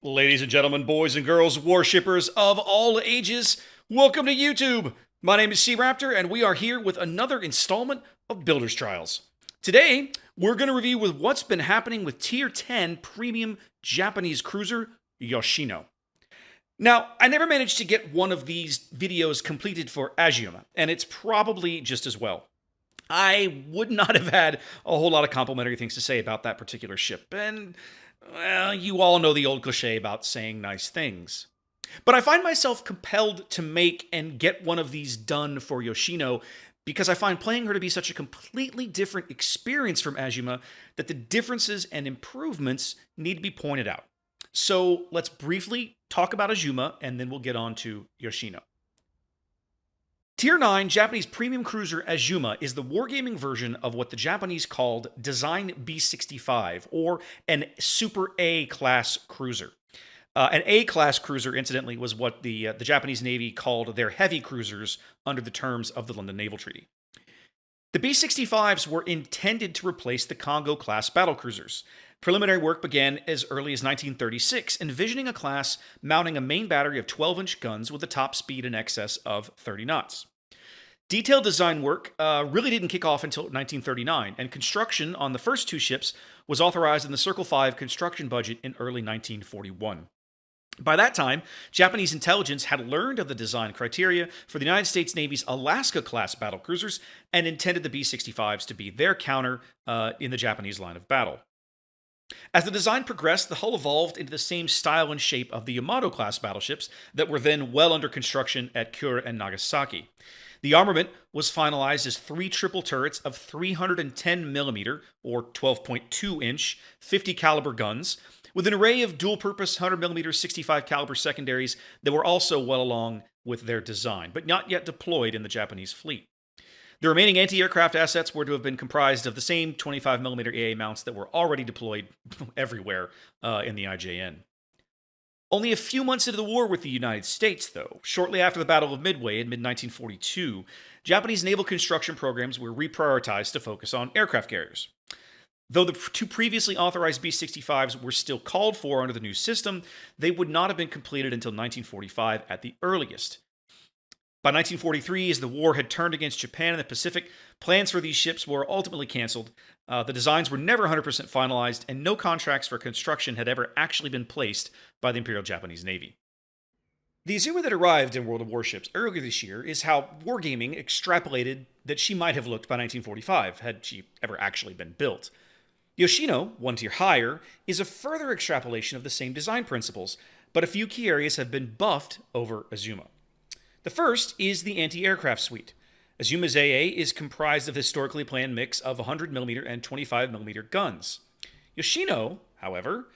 Ladies and gentlemen, boys and girls, warshippers of all ages, welcome to YouTube. My name is SeaRaptor, and we are here with another installment of Builder's Trials. Today, we're going to review with what's been happening with Tier 10 Premium Japanese Cruiser Yoshino. Now, I never managed to get one of these videos completed for Azuma, and it's probably just as well. I would not have had a whole lot of complimentary things to say about that particular ship, and well, you all know the old cliche about saying nice things. But I find myself compelled to make and get one of these done for Yoshino because I find playing her to be such a completely different experience from Azuma that the differences and improvements need to be pointed out. So let's briefly talk about Azuma and then we'll get on to Yoshino. Tier 9 Japanese premium cruiser Azuma is the wargaming version of what the Japanese called Design B65, or an Super A-class cruiser. An A-class cruiser, incidentally, was what the Japanese Navy called their heavy cruisers under the terms of the London Naval Treaty. The B-65s were intended to replace the Kongo-class battlecruisers. Preliminary work began as early as 1936, envisioning a class mounting a main battery of 12-inch guns with a top speed in excess of 30 knots. Detailed design work really didn't kick off until 1939, and construction on the first two ships was authorized in the Circle 5 construction budget in early 1941. By that time, Japanese intelligence had learned of the design criteria for the United States Navy's Alaska-class battlecruisers and intended the B-65s to be their counter in the Japanese line of battle. As the design progressed, the hull evolved into the same style and shape of the Yamato-class battleships that were then well under construction at Kure and Nagasaki. The armament was finalized as three triple turrets of 310mm, or 12.2-inch, 50 caliber guns, with an array of dual-purpose 100mm 65 caliber secondaries that were also well along with their design, but not yet deployed in the Japanese fleet. The remaining anti-aircraft assets were to have been comprised of the same 25mm AA mounts that were already deployed everywhere in the IJN. Only a few months into the war with the United States, though, shortly after the Battle of Midway in mid-1942, Japanese naval construction programs were reprioritized to focus on aircraft carriers. Though the two previously authorized B-65s were still called for under the new system, they would not have been completed until 1945 at the earliest. By 1943, as the war had turned against Japan in the Pacific, plans for these ships were ultimately canceled. The designs were never 100% finalized, and no contracts for construction had ever actually been placed by the Imperial Japanese Navy. The Azuma that arrived in World of Warships earlier this year is how Wargaming extrapolated that she might have looked by 1945, had she ever actually been built. Yoshino, one tier higher, is a further extrapolation of the same design principles, but a few key areas have been buffed over Azuma. The first is the anti-aircraft suite. Azuma's AA is comprised of a historically planned mix of 100mm and 25mm guns. Yoshino, however,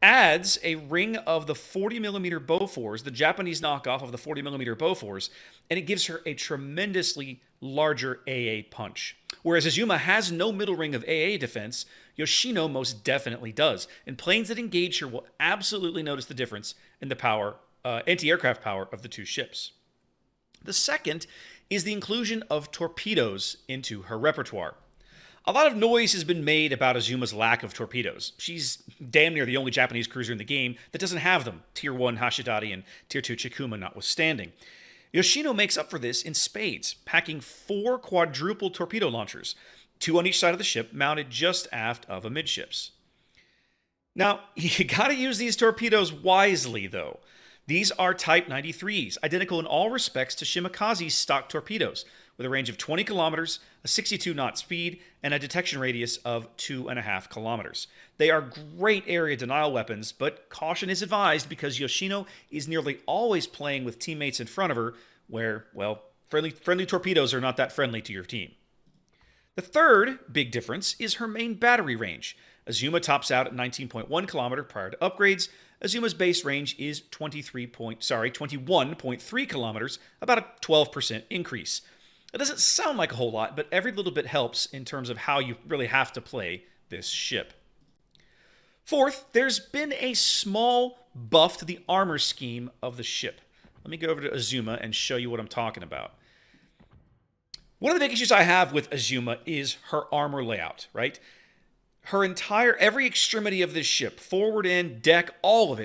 adds a ring of the 40mm Bofors, the Japanese knockoff of the 40mm Bofors, and it gives her a tremendously larger AA punch. Whereas Azuma has no middle ring of AA defense, Yoshino most definitely does, and planes that engage her will absolutely notice the difference in the anti-aircraft power of the two ships. The second is the inclusion of torpedoes into her repertoire. A lot of noise has been made about Azuma's lack of torpedoes. She's damn near the only Japanese cruiser in the game that doesn't have them, Tier 1 Hashidate and Tier 2 Chikuma notwithstanding. Yoshino makes up for this in spades, packing 4 quadruple torpedo launchers, 2 on each side of the ship, mounted just aft of amidships. Now, you gotta use these torpedoes wisely, though. These are Type 93s, identical in all respects to Shimakaze's stock torpedoes, with a range of 20 kilometers, a 62-knot speed, and a detection radius of 2.5 kilometers. They are great area denial weapons, but caution is advised because Yoshino is nearly always playing with teammates in front of her, where, well, friendly torpedoes are not that friendly to your team. The third big difference is her main battery range. Azuma tops out at 19.1 kilometers prior to upgrades. Azuma's base range is 21.3 kilometers, about a 12% increase. It doesn't sound like a whole lot, but every little bit helps in terms of how you really have to play this ship. Fourth, there's been a small buff to the armor scheme of the ship. Let me go over to Azuma and show you what I'm talking about. One of the big issues I have with Azuma is her armor layout, right? Every extremity of this ship, forward end, deck, all of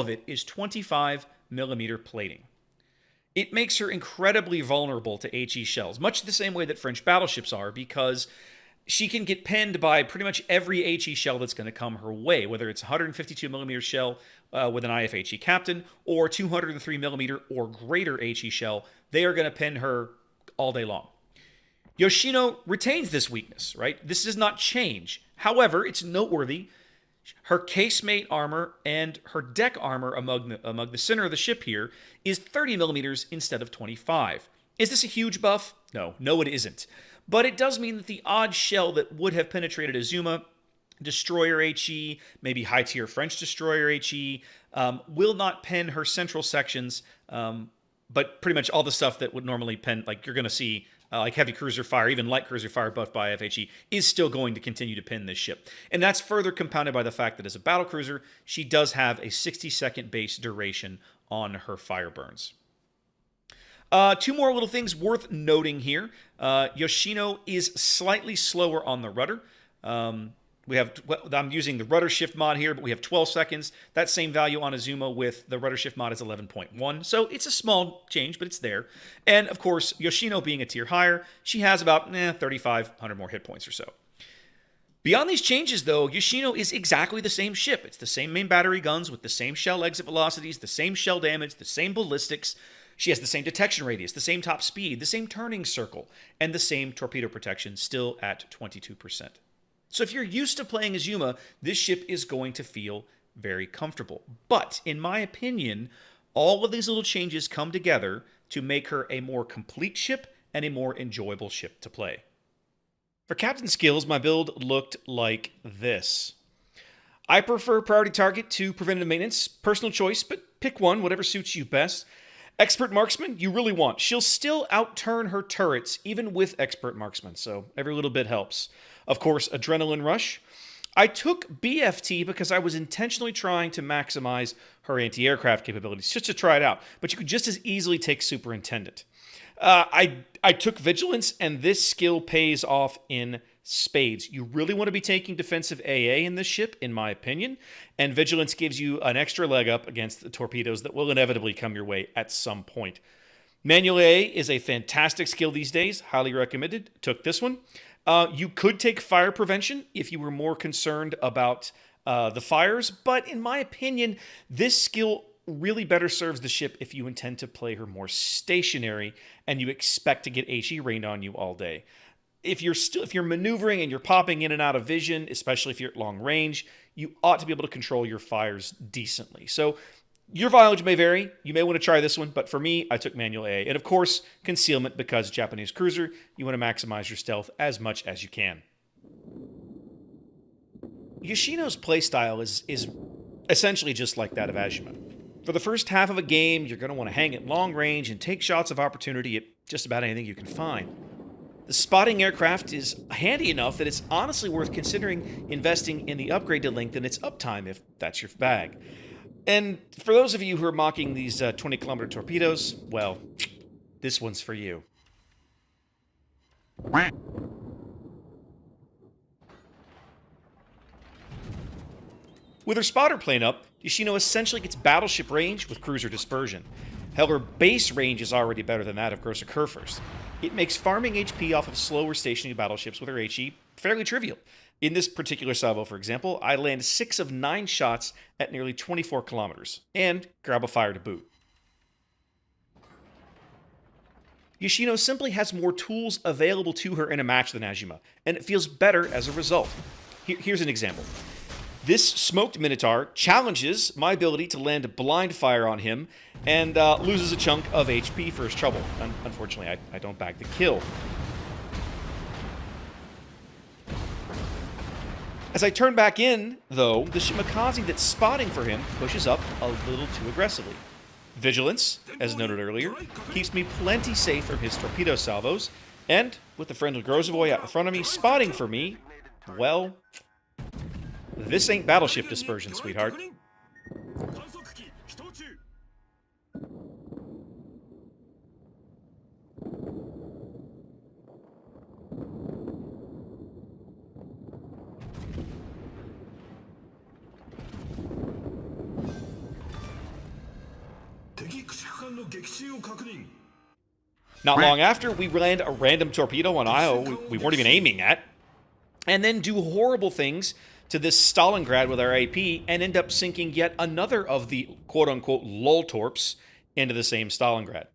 it is 25 millimeter plating. It makes her incredibly vulnerable to HE shells, much the same way that French battleships are, because she can get pinned by pretty much every HE shell that's going to come her way, whether it's a 152 millimeter shell with an IFHE captain or 203 millimeter or greater HE shell. They are going to pin her all day long. Yoshino retains this weakness, right? This does not change. However, it's noteworthy. Her casemate armor and her deck armor among the center of the ship here is 30 millimeters instead of 25. Is this a huge buff? No, it isn't. But it does mean that the odd shell that would have penetrated Azuma, destroyer HE, maybe high-tier French destroyer HE, will not pen her central sections, but pretty much all the stuff that would normally pen, like you're going to see, like heavy cruiser fire, even light cruiser fire buffed by FHE, is still going to continue to pin this ship. And that's further compounded by the fact that as a battlecruiser, she does have a 60-second base duration on her fire burns. Two more little things worth noting here. Yoshino is slightly slower on the rudder. I'm using the rudder shift mod here, but we have 12 seconds. That same value on Azuma with the rudder shift mod is 11.1. So it's a small change, but it's there. And of course, Yoshino being a tier higher, she has about 3,500 more hit points or so. Beyond these changes, though, Yoshino is exactly the same ship. It's the same main battery guns with the same shell exit velocities, the same shell damage, the same ballistics. She has the same detection radius, the same top speed, the same turning circle, and the same torpedo protection, still at 22%. So if you're used to playing Azuma, this ship is going to feel very comfortable. But in my opinion, all of these little changes come together to make her a more complete ship and a more enjoyable ship to play. For captain skills, my build looked like this. I prefer priority target to preventative maintenance. Personal choice, but pick one, whatever suits you best. Expert marksman, you really want. She'll still outturn her turrets, even with expert marksman, so every little bit helps. Of course, adrenaline rush. I took BFT because I was intentionally trying to maximize her anti-aircraft capabilities, just to try it out. But you could just as easily take superintendent. I took vigilance, and this skill pays off in spades. You really want to be taking defensive AA in this ship, in my opinion, and vigilance gives you an extra leg up against the torpedoes that will inevitably come your way at some point. Manual AA is a fantastic skill these days, highly recommended. Took this one. You could take fire prevention if you were more concerned about the fires, but in my opinion, this skill really better serves the ship if you intend to play her more stationary and you expect to get HE rained on you all day. If you're maneuvering and you're popping in and out of vision, especially if you're at long range, you ought to be able to control your fires decently. So your mileage may vary. You may want to try this one, but for me, I took manual A. And of course, concealment, because Japanese cruiser, you want to maximize your stealth as much as you can. Yoshino's playstyle is essentially just like that of Azuma. For the first half of a game, you're going to want to hang at long range and take shots of opportunity at just about anything you can find. The spotting aircraft is handy enough that it's honestly worth considering investing in the upgrade to lengthen its uptime if that's your bag. And for those of you who are mocking these 20-kilometer torpedoes, well, this one's for you. With her spotter plane up, Yoshino essentially gets battleship range with cruiser dispersion. Hell, her base range is already better than that of Grosser Kurfürst. It makes farming HP off of slower stationary battleships with her HE fairly trivial. In this particular salvo, for example, I land 6 of 9 shots at nearly 24 kilometers, and grab a fire to boot. Yoshino simply has more tools available to her in a match than Azuma, and it feels better as a result. Here's an example. This smoked Minotaur challenges my ability to land a blind fire on him and loses a chunk of HP for his trouble. Unfortunately, I don't bag the kill. As I turn back in, though, the Shimakaze that's spotting for him pushes up a little too aggressively. Vigilance, as noted earlier, keeps me plenty safe from his torpedo salvos, and with the friendly Grozavoy out in front of me spotting for me, well, this ain't battleship dispersion, sweetheart. Not long after, we land a random torpedo on Io we weren't even aiming at, and then do horrible things to this Stalingrad with our AP and end up sinking yet another of the quote-unquote lull torps into the same Stalingrad.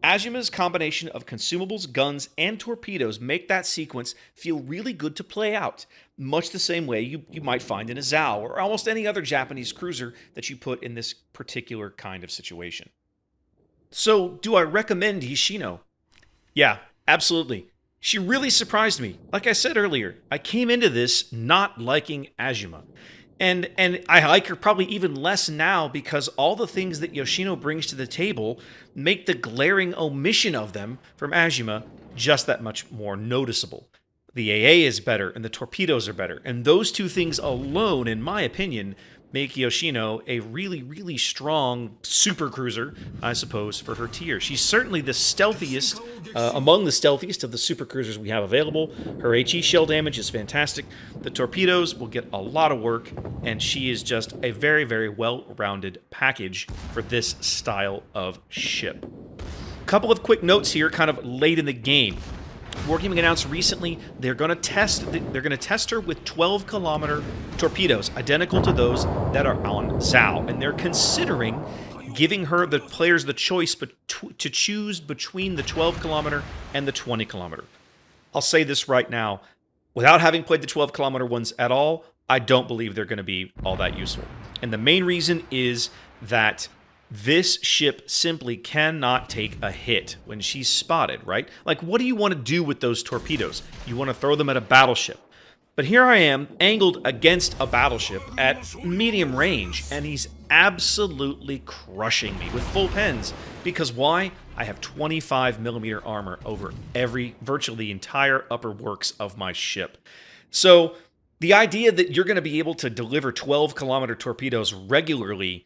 Azuma's combination of consumables, guns, and torpedoes make that sequence feel really good to play out, much the same way you might find in a Zao or almost any other Japanese cruiser that you put in this particular kind of situation. So, do I recommend Yoshino? Yeah, absolutely. She really surprised me. Like I said earlier, I came into this not liking Azuma. And I like her probably even less now because all the things that Yoshino brings to the table make the glaring omission of them from Azuma just that much more noticeable. The AA is better and the torpedoes are better. And those two things alone, in my opinion, make Yoshino a really, really strong super cruiser, I suppose, for her tier. She's certainly the stealthiest, among the stealthiest of the super cruisers we have available. Her HE shell damage is fantastic. The torpedoes will get a lot of work, and she is just a very, very well-rounded package for this style of ship. A couple of quick notes here, kind of late in the game. Wargaming announced recently they're going to test her with 12-kilometer torpedoes, identical to those that are on Zao, and they're considering giving her the players the choice to choose between the 12-kilometer and the 20-kilometer. I'll say this right now, without having played the 12-kilometer ones at all, I don't believe they're going to be all that useful. And the main reason is that this ship simply cannot take a hit when she's spotted, right? Like, what do you want to do with those torpedoes? You want to throw them at a battleship. But here I am, angled against a battleship at medium range, and he's absolutely crushing me with full pens. Because why? I have 25mm armor over virtually the entire upper works of my ship. So, the idea that you're going to be able to deliver 12-kilometer torpedoes regularly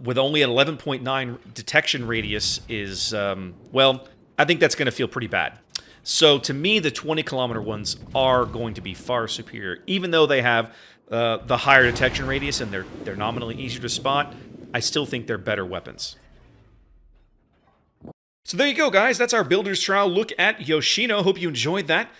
with only an 11.9 detection radius is, well, I think that's going to feel pretty bad. So to me, the 20-kilometer ones are going to be far superior. Even though they have the higher detection radius and they're nominally easier to spot, I still think they're better weapons. So there you go, guys. That's our Builder's Trial look at Yoshino. Hope you enjoyed that.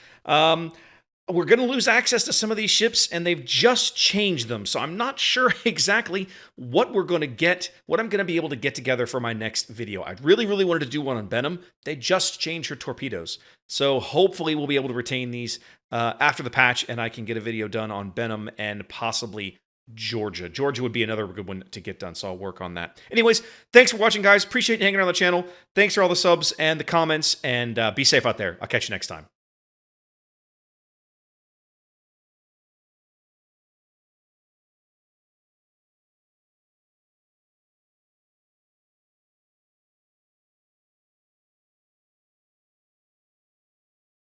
We're going to lose access to some of these ships, and they've just changed them. So I'm not sure exactly what we're going to get, what I'm going to be able to get together for my next video. I really, really wanted to do one on Benham. They just changed her torpedoes. So hopefully we'll be able to retain these after the patch, and I can get a video done on Benham and possibly Georgia. Georgia would be another good one to get done, so I'll work on that. Anyways, thanks for watching, guys. Appreciate you hanging around the channel. Thanks for all the subs and the comments, and be safe out there. I'll catch you next time.